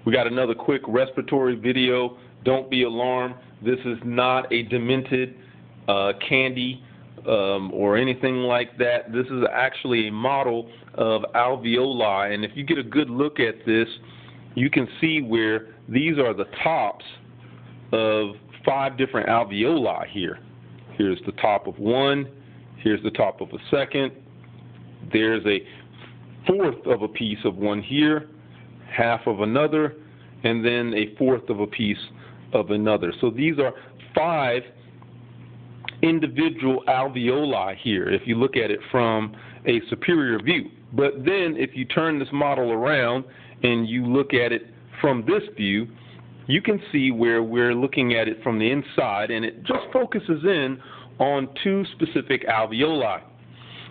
We got another quick respiratory video. Don't be alarmed. This is not a demented candy or anything like that. This is actually a model of alveoli, and if you get a good look at this, you can see where these are the tops of 5 different alveoli here. Here's the top of one, here's the top of a second, there's a fourth of a piece of one here, half of another, and then a fourth of a piece of another. So these are 5 individual alveoli here if you look at it from a superior view. But then if you turn this model around and you look at it from this view, you can see where we're looking at it from the inside, and it just focuses in on 2 specific alveoli.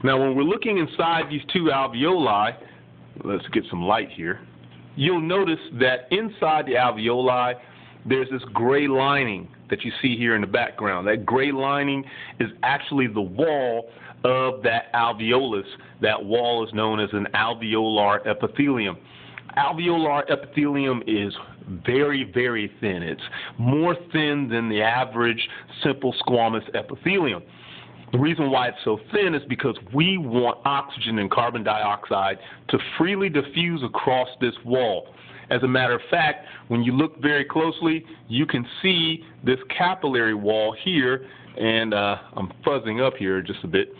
Now when we're looking inside these 2 alveoli, let's get some light here, you'll notice that inside the alveoli there's this gray lining that you see here in the background. That gray lining is actually the wall of that alveolus. That wall is known as an alveolar epithelium. Alveolar epithelium is very, very thin. It's more thin than the average simple squamous epithelium. The reason why it's so thin is because we want oxygen and carbon dioxide to freely diffuse across this wall. As a matter of fact, when you look very closely, you can see this capillary wall here, and I'm fuzzing up here just a bit.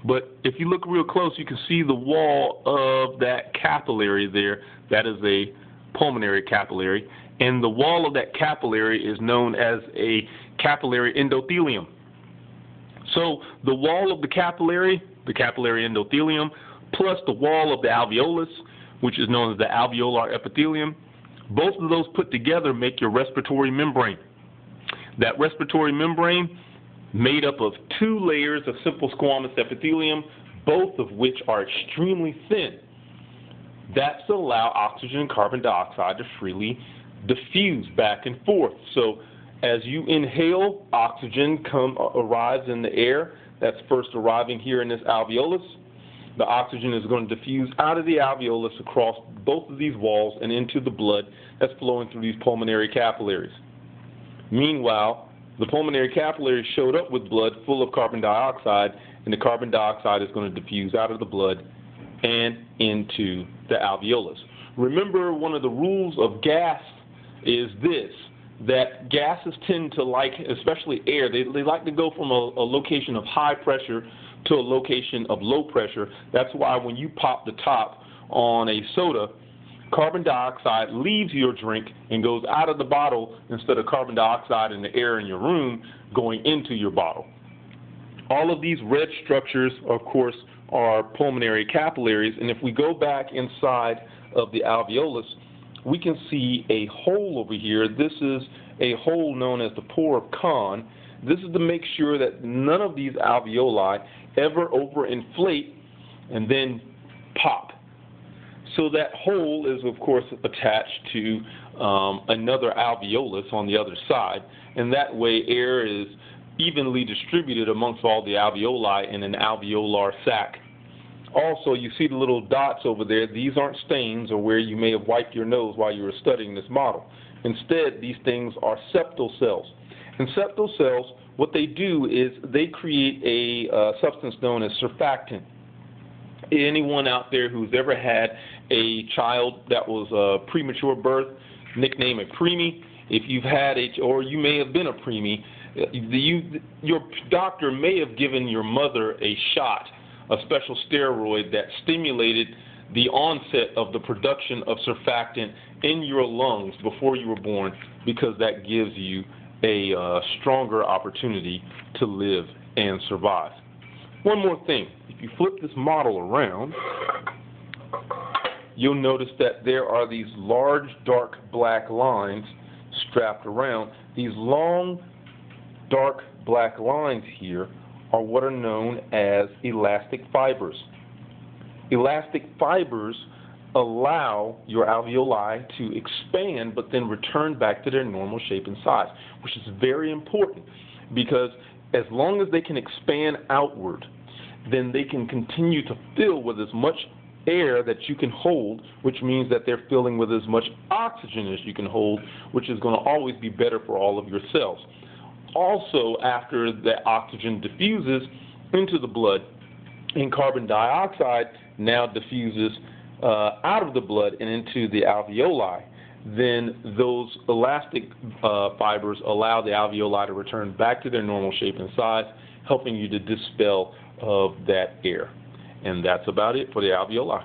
But if you look real close, you can see the wall of that capillary there. That is a pulmonary capillary. And the wall of that capillary is known as a capillary endothelium. So the wall of the capillary endothelium, plus the wall of the alveolus, which is known as the alveolar epithelium, both of those put together make your respiratory membrane. That respiratory membrane made up of 2 layers of simple squamous epithelium, both of which are extremely thin. That's to allow oxygen and carbon dioxide to freely diffuse back and forth. So as you inhale, oxygen arrives in the air. That's first arriving here in this alveolus. The oxygen is going to diffuse out of the alveolus across both of these walls and into the blood that's flowing through these pulmonary capillaries. Meanwhile, the pulmonary capillaries showed up with blood full of carbon dioxide, and the carbon dioxide is going to diffuse out of the blood and into the alveolus. Remember, one of the rules of gas is this, that gases tend to like, especially air, they like to go from a location of high pressure to a location of low pressure. That's why when you pop the top on a soda, carbon dioxide leaves your drink and goes out of the bottle instead of carbon dioxide in the air in your room going into your bottle. All of these red structures, of course, are pulmonary capillaries, and if we go back inside of the alveolus, we can see a hole over here. This is a hole known as the pore of Kohn. This is to make sure that none of these alveoli ever overinflate and then pop. So that hole is, of course, attached to another alveolus on the other side, and that way air is evenly distributed amongst all the alveoli in an alveolar sac. Also, you see the little dots over there. These aren't stains or where you may have wiped your nose while you were studying this model. Instead, these things are septal cells. And septal cells, what they do is they create a substance known as surfactant. Anyone out there who's ever had a child that was a premature birth, nickname a preemie, if you've had or you may have been a preemie, your doctor may have given your mother a shot, a special steroid that stimulated the onset of the production of surfactant in your lungs before you were born, because that gives you a stronger opportunity to live and survive. One more thing, if you flip this model around, you'll notice that there are these large dark black lines strapped around. These long dark black lines here are what are known as elastic fibers. Elastic fibers allow your alveoli to expand but then return back to their normal shape and size, which is very important, because as long as they can expand outward, then they can continue to fill with as much air that you can hold, which means that they're filling with as much oxygen as you can hold, which is going to always be better for all of your cells. Also, after the oxygen diffuses into the blood, and carbon dioxide now diffuses out of the blood and into the alveoli, then those elastic fibers allow the alveoli to return back to their normal shape and size, helping you to dispel of that air. And that's about it for the alveoli.